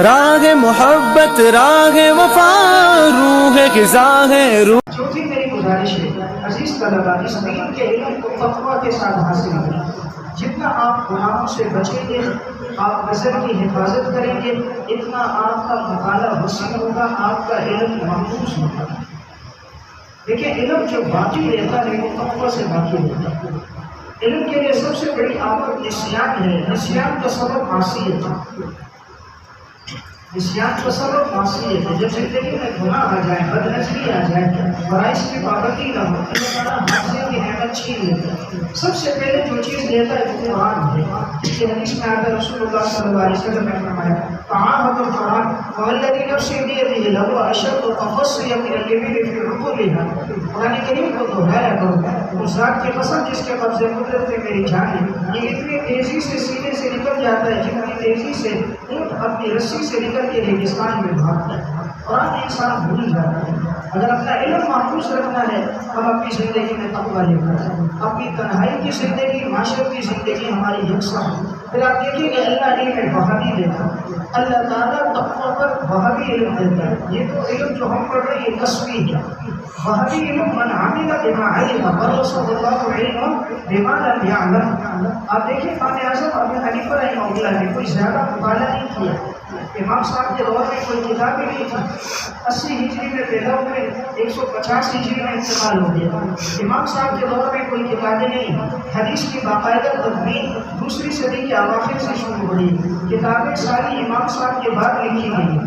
راہ محبت راہ وفا روح غذا ہے روح. چوتھی میری گزارش ہے عزیز طلباء، اس دین کے علم کو تقویٰ کے ساتھ حاصل کریں. جتنا آپ گناہوں سے بچیں گے، آپ نظر کی حفاظت کریں گے، اتنا آپ کا مطالعہ وسیع ہوگا، آپ کا علم محفوظ ہوگا. دیکھیں علم جو باقی رہتا ہے وہ تقویٰ سے باقی رہتا ہے. علم کے لیے سب سے بڑی آفت نسیان ہے. نسیان کا سبب معصیت ہے. نسیان کا سبب معصیت ہے. جب زندگی میں گناہ آ جائے، بد نظری آ جائے، فرائض کی پابندی نہ ہو، اللہ تعالیٰ حادثے کی نعمت چھین لیتا ہے. سب سے پہلے جو چیز لیتا ہے وہ قرآن ہے. اس کے حدیث میں آتا ہے رسول اللہ صلی اللہ علیہ وسلم نے فرمایا تعاہد القرآن والذی نفسی بیدہ لہو اشد تفصیلا من الابل فی عقولها. قرآن کریم کو دہرایا کرو. اس ذات کی قسم جس کے قبضے قدرت میں میری جان ہے، یہ اتنی تیزی سے سینے سے نکل جاتا ہے جتنی تیزی سے اونٹ اپنی رسی سے نکل کے ریگستان میں بھاگتا ہے. قرآن انسان بھول جاتا ہے. اگر اپنا علم محفوظ رکھنا ہے، ہم اپنی زندگی میں تقویٰ لے کر اپنی تنہائی کی زندگی، معاشرت کی زندگی ہماری یکساں. پھر آپ دیکھیں گے اللہ علم بہادی دیتا ہے. اللہ تعالیٰ تقویٰ پر بہادی علم دیتا ہے. یہ تو علم جو ہم پڑھ رہے ہیں یہ کسبی ہے. بہادی علم من عمل بما علم ورثہ اللہ علم بما لم يعلم. آپ دیکھیں امام اعظم ابو حنیفہ رحمہ اللہ نے کوئی زیادہ مطالعہ نہیں کیا. امام صاحب کے دور میں کوئی کتاب ہی نہیں تھی. 80 ہجری میں پیدا ہوئے، 150 ہجری میں انتقال ہو گیا. امام صاحب کے دور میں کوئی کتابیں نہیں. حدیث کی باقاعدہ تدوین دوسری صدی کے اواخر سے شروع ہوئی. کتابیں ساری امام صاحب کے بعد لکھی گئی.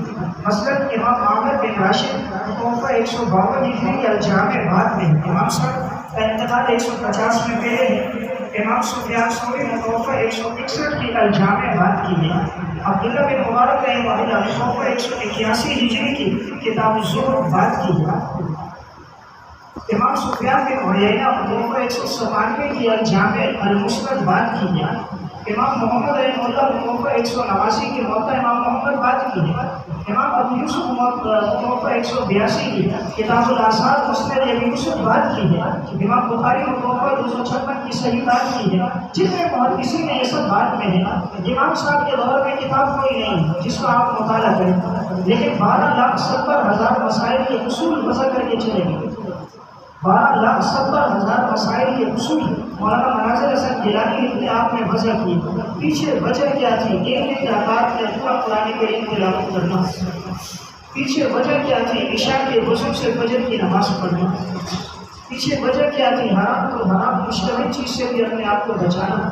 مثلاً امام عامر بن راشد توفہ 152 ہجری الجامع بعد میں. امام صاحب کا انتقال 150 میں پہلے ہے. امام سفیان ثوری متوفہ 161 کی الجامع بعد کی ہے. عبداللہ بن مبارک رحمہ اللہ متوفہ 181 ہجری کی کتاب الزہد بعد کی ہے. امام سفیان بن عیینہ متوفہ 197 کی الجامع المسند بعد کی ہے. امام محمد رحمہ اللہ متوفہ 189 کی موطا امام محمد بعد کی ہے. امام ابو یوسف متوفہ 182 کی کتاب الآثار مسند ابی یوسف بعد کی ہے. امام بخاری متوفہ 256 کی صحیح بعد کی ہے. جتنے محدثین نے یہ سب بعد میں ہے. امام صاحب کے دور میں کتاب کوئی نہیں جس کو آپ مطالعہ کریں، لیکن 12,70,000 مسائل کے اصول وضع کر کے چلے گئے. 12,70,000 مسائل کے اصول مولانا مناظر حسن گیلانی نے اپنے آپ میں وضع کی. پیچھے وجہ کیا تھی؟ ایک رکعت میں پورا قرآن کریم تلاوت کرنا. پیچھے وجہ کیا تھی؟ عشاء کے وضو سے فجر کی نماز پڑھنا. پیچھے وجہ کیا تھی؟ حرام تو حرام مشتبہ چیز سے بھی اپنے آپ کو بچانا.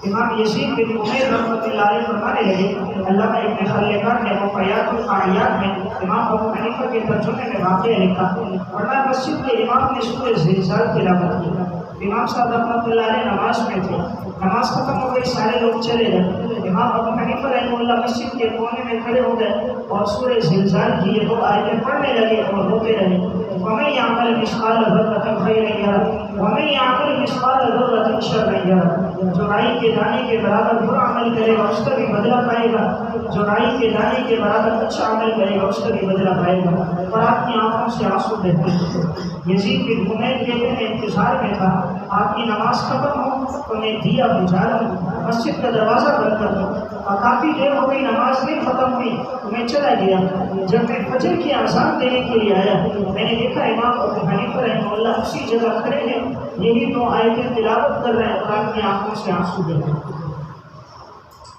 امام یزید بن عمیر رحمۃ اللہ علیہ فرمانے لگے، علامہ ابن خلکان نے وفیات القاعیات میں امام ابو حنیفہ کے ترجمے میں واقعہ لکھا. ورنہ مسجد کے امام نے سورہ زلزال تلاوت کی. امام صاحب رحمۃ اللہ علیہ نماز میں تھے. نماز ختم ہو گئی، سارے لوگ چلے گئے. امام ابو حنیفہ رحمہ اللہ مسجد کے کونے میں کھڑے ہو گئے اور سورہ زلزال کی یہ 2 آیتیں پڑھنے لگے اور روتے رہے. وَمَن يَعْمَلْ مِثْقَالَ ذَرَّةٍ خَيْرًا يَرَهُ وَمَن يَعْمَلْ مِثْقَالَ ذَرَّةٍ شَرًّا يَرَهُ. جو رائی کے دانے کے برابر برا عمل کرے گا اس کا بھی بدلہ پائے گا، جو رائی کے دانے کے برابر اچھا عمل کرے گا اس کا بھی بدلہ پائے گا. اور آپ کی آنکھوں سے آنسو بہتے ہیں. یزید بن عمیر کہتے ہیں انتظار میں تھا آپ کی نماز ختم ہو تو میں دیا بجھا لوں، مسجد کا دروازہ بند کر دوں. اور کافی دیر ہو گئی، نماز نہیں ختم ہوئی تو میں چلا گیا. جب میں فجر کی اذان دینے کے لیے آیا میں نے دیکھا امام ابو حنیفہ رحمہ اللہ اسی جگہ کھڑے ہیں، یہی 2 آیتیں تلاوت کر رہے ہیں اور آپ کی آنکھوں سے آنسو بہتے ہیں.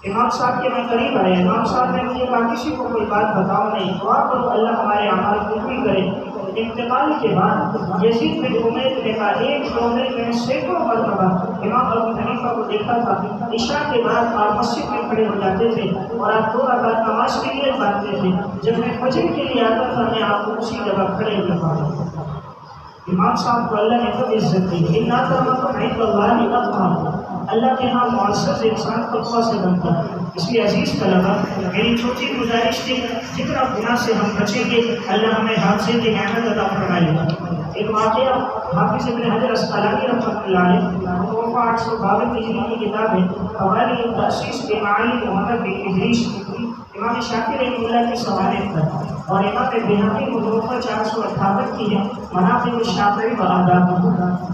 امام صاحب کے میں قریب آئے. امام صاحب نے مجھے کہا کسی کو کوئی بات بتاؤ نہیں، دعا کرو اللہ ہمارے اعمال قبول کرے. انتقال کے بعد یزید بن عمیر نے کہا ایک عمر میں سینکڑوں مرتبہ امام ابو حنیفہ کو دیکھا تھا. عشاء کے بعد آپ مسجد میں کھڑے ہو جاتے تھے اور آپ 2 رکعت نماز کے لیے باندھتے تھے. جب میں فجر کے لیے آتا تھا میں آپ کو اسی جگہ کھڑے ہوئے پاتا. امام صاحب کو اللہ نے خود عزت دی. ان اکرمکم عند اللہ اتقاکم. اللہ کے ہاں معزز انسان تقویٰ سے بنتا ہے. اس لیے عزیز طلباء میری چھوٹی گزارش تھی جتنا گناہ سے ہم بچیں گے اللہ ہمیں حادثے کی نعمت عطا فرمائے گا. ایک واقعہ حافظ ابن حجر اسقلانی رحمۃ اللہ علیہ توفہ 852 ہجری کی کتاب ہے قواعد التأسیس بمعانی محمد بن ادریس. امام شافعی رحمہ اللہ کی سوانح پر اور امام بہقی متوفہ 458 کی ہے مناقب الشافعی و آداب.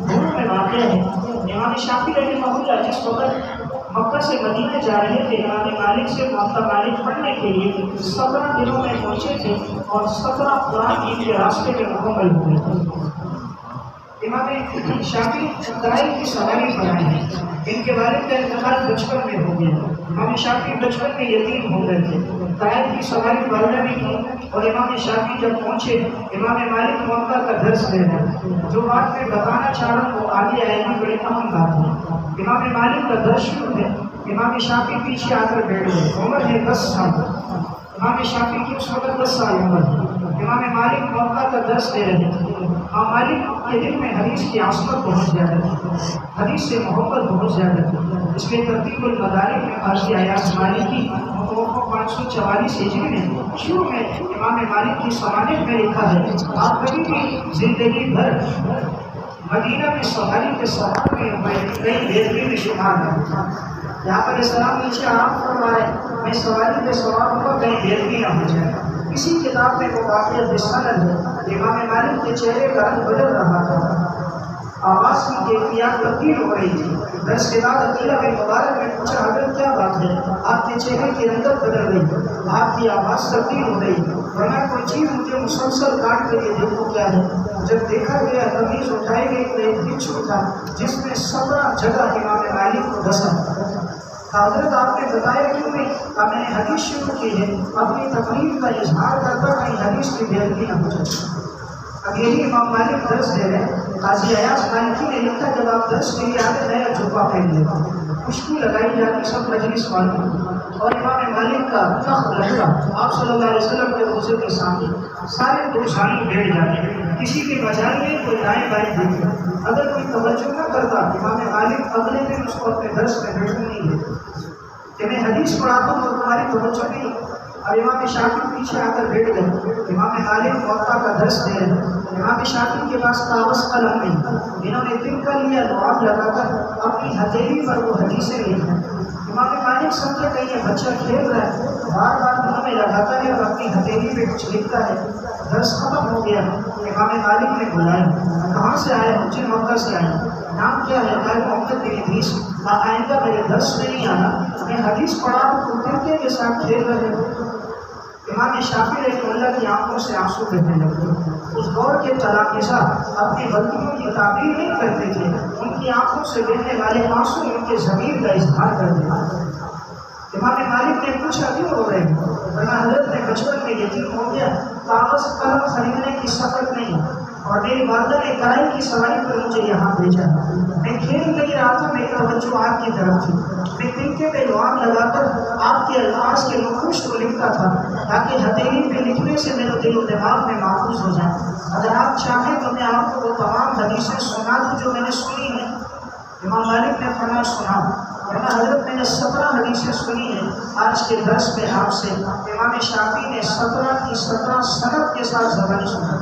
دونوں میں واقع ہے. امام شافعی رحمہ اللہ جس وقت مکہ سے مدینہ جا رہے تھے امام مالک سے موطا مالک پڑھنے کے لیے 17 دنوں میں پہنچے تھے اور 17 قرآن ان کے راستے میں مکمل ہوئے تھے۔ امام شافعی قرائن کی سواری پر آئے ہیں، ان کے والد کا انتقال بچپن میں ہو گیا۔ امام شافعی بچپن میں یتیم ہو گئے تھے، قرائن کی سواری والدہ نے کی اور امام شافعی جب پہنچے امام مالک موطا کا درس دے رہے، جو بات میں بتانا چاہ رہا ہوں وہ آگے آئے گی، بڑی اہم بات ہے۔ امام مالک کا درس شروع ہے، امام شافعی پیچھے آ کر بیٹھ گئے، عمر ہے 10 سال، امام شافعی کی اس وقت 10 سال عمر ہے۔ امام مالک موقع کا درس دے رہے تھے، امام مالک کے دل میں حدیث کی عصمت بہت زیادہ تھی، حدیث سے محبت بہت زیادہ تھی۔ اس لیے ترتیب المدارک میں فارسی آیات مالکی متوفہ 544 ہجری میں شروع میں امام مالک کی سوانح میں لکھا ہے، آپ کبھی بھی زندگی بھر مدینہ میں سواری کے سفر میں کئی بہترین شمار نہ، یہاں پر السلام نیچے آرام فرمائے، میں سواری کے سوار ہوں کہیں بہتری نہ ہو جائے۔ اسی کتاب میں وہ واقعہ بسند ہے، امام مالک کے چہرے کا رنگ بدل رہا تھا، آواز کی کیفیات تبدیل ہو رہی تھی۔ درس کے بعد عقیلہ بن مبارک نے پوچھا، حضرت کیا بات ہے، آپ کے چہرے کی رنگت بدل رہی، آپ کی آواز تبدیل ہو رہی، ورنہ کوئی چیز مجھے مسلسل کاٹ کر یہ دیکھو کیا ہے۔ جب دیکھا گیا تمیز اٹھائی گئی تو ایک بچھو تھا جس میں 17 جگہ امام مالک کو ڈسا۔ حضرت آپ نے بتایا کیوں نہیں؟ میں نے حدیث شروع کی ہے، اپنی تقریر کا اظہار کرتا کہیں حدیث کی بےعدبی نہ ہو جائے۔ اب یہی امام مالک درس دے رہے ہیں، قاضی ایاز مالکی نے لکھا جب آپ درس کے لیے آتے نیا جبہ پہن لیتے، خوشبو لگائی جاتی سب مجلس والوں، اور امام مالک کا تخت لگا آپ صلی اللہ علیہ وسلم کے روزے کے سامنے، سارے دو سامنے بیٹھ جاتے، کسی کے مجال میں کوئی دائیں بائیں دیکھے، اگر کوئی توجہ نہ کرتا امام مالک اگلے دن اس کو اپنے درس میں بیٹھنے نہیں دیتے کہ میں حدیث پڑھاتا ہوں اور تمہاری توجہ نہیں۔ اب امام شافعی پیچھے آ کر بیٹھ گئے، امام مالک موطا کا درس دے رہے ہیں، امام شافعی کے پاس کاغذ قلم نہیں، انہوں نے دل کا لیا لعاب لگا کر اپنی ہتھیلی پر وہ حدیثیں لکھیں۔ امام مالک سمجھے کہ یہ بچہ کھیل رہا ہے، بار بار منہ میں لگاتا ہے اور اپنی ہتھیلی پہ کچھ لکھتا ہے۔ درس ختم ہو گیا، امام مالک نے بلایا، کہاں سے آئے؟ مجھے موقع سے آئے، نام کیا ہے؟ محمد بن ادریس، آئندہ میرے درس میں نہیں آنا، میں حدیث پڑھا تو ترکے کے ساتھ کھیل رہے ہو۔ امام شافعی رحمہ اللہ کی آنکھوں سے آنسو بہنے لگے، اس دور کے تلامذہ اپنی غلطیوں کی تعبیر نہیں کرتے تھے، ان کی آنکھوں سے بہنے والے آنسو ان کے ضمیر کا اظہار کر دیا۔ امام مالک نے پوچھا کیوں رو رہے ہیں؟ ورنہ حضرت نے بچپن میں یتیم ہو گیا، کاغذ قلم خریدنے کی سخت نہیں، اور میری والدہ نے قرائن کی سواری پر مجھے یہاں بھیجا، میں کھیل نہیں رہا تھا، میری توجہ آپ کی طرف تھی، میں ترکے پہ لعاب لگا کر آپ کے الفاظ کے نقوش کو لکھتا تھا تاکہ ہتھیلی پہ لکھنے سے میرے دل و دماغ میں محفوظ ہو جائے۔ اگر آپ چاہیں تو میں آپ کو وہ تمام حدیثیں سنا دوں جو میں نے سنی ہیں۔ امام مالک نے فرمایا سنا، ورنہ حضرت میں نے 17 حدیثیں سنی ہیں آج کے درس میں آپ سے۔ امام شافعی نے 17 کی 17 سند کے ساتھ زبانی سنا،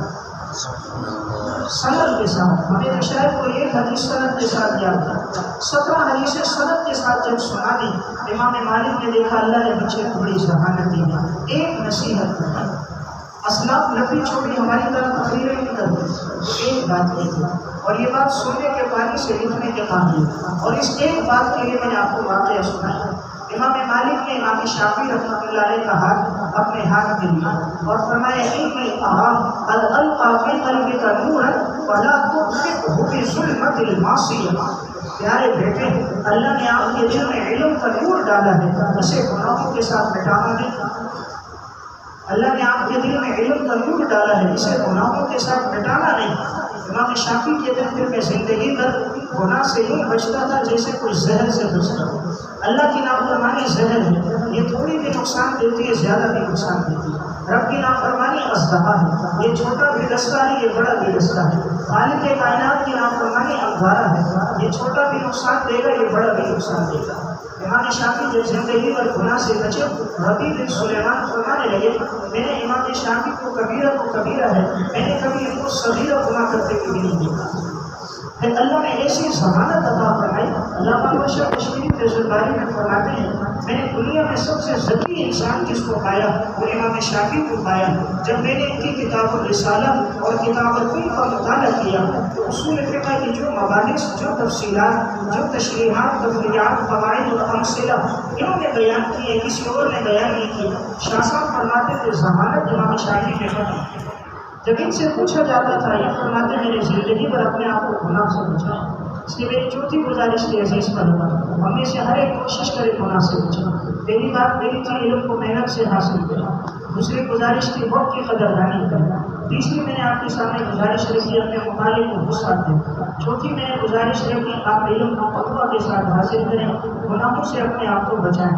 سند کے ساتھ، ہمیں تو شاید کوئی ایک حدیث سند کے ساتھ یاد تھا، 17 حدیثیں سند کے ساتھ جب سنا دی، امام مالک نے دیکھا اللہ نے بچے کو بڑی ذہانت دی ہے، ایک نصیحت کی، اسلاف لمبی چھوٹی ہماری طرح تقریریں نہیں کرتے، ایک بات کی تھی، اور یہ بات سونے کے پانی سے لکھنے کے قابل، اور اس ایک بات کے لیے میں نے آپ کو واقعہ سنایا۔ امام مالک نے امام شافعی رحمۃ اللہ علیہ کا ہاتھ اپنے ہاتھ میں لیا اور فرمایا انی ارى القى في قلبك نورا ولا تطفئه بظلمة المعصية۔ پیارے بیٹے، اللہ نے آپ کے دل میں علم کا نور ڈالا ہے، اسے گناہوں کے ساتھ مٹانا نہیں۔ اللہ نے آپ کے دل میں علم کا نور ڈالا ہے، اسے گناہوں کے ساتھ مٹانا نہیں۔ امام شافعی کے دل میں زندگی بھر گناہ سے یوں بچتا تھا جیسے کوئی زہر سے بچتا ہو۔ اللہ کی نافرمانی زہر ہے، یہ تھوڑی بھی نقصان دیتی ہے، زیادہ بھی نقصان دیتی ہے۔ رب کی نافرمانی اژدہا ہے، یہ چھوٹا بھی رستہ ہے، یہ بڑا بھی رستہ ہے۔ خالق کائنات کی نافرمانی انگارہ ہے، یہ چھوٹا بھی نقصان دے گا، یہ بڑا بھی نقصان دے گا۔ امام شافعی جب زندگی بھر گناہ سے بچے، ربیع بن سلیمان فرمانے لگے، میں نے امام شافعی کو کبیرہ ہے، میں نے کبھی ان کو صغیرہ گناہ کرتے ہوئے نہیں دیکھا۔ پھر اللہ نے ایسی ضمانت عطا فرمائی. اللہ پاک بادشاہ کشمیری تجرباری میں فرماتے ہیں میں نے دنیا میں سب سے ذکی انسان جس کو پایا وہ امام شافعی کو پایا. جب میں نے ان کی کتاب الرسالہ اور کتاب الفقہ کا مطالعہ کیا تو اصول فقہ کی جو مباحث، جو تفصیلات، جو تشریحات، تفریعات، قواعد اور امثلہ انہوں نے بیان کی ہے، کسی اور نے بیان نہیں کی. شاہ صاحب فرماتے تھے ضمانت امام شافعی کے ختم. جب ان سے پوچھا جاتا تھا یہ فرماتے میری زندگی پر اپنے آپ کو گناہ سے بچا. اس لیے میری چوتھی گزارش تھی عزیز طلبہ، ہم میں سے ہر ایک کوشش کرے گناہ سے بچا. پہلی بات میری تھی علم کو محنت سے حاصل کرنا. دوسری گزارش تھی وقت کی قدردانی کرنا. تیسری میں نے آپ کے سامنے گزارش رکھی اپنے مطالعے کو وسعت دیں. چوتھی میں نے گزارش رکھی آپ علم کو تقویٰ کے ساتھ حاصل کریں، گناہوں سے اپنے آپ کو بچائیں.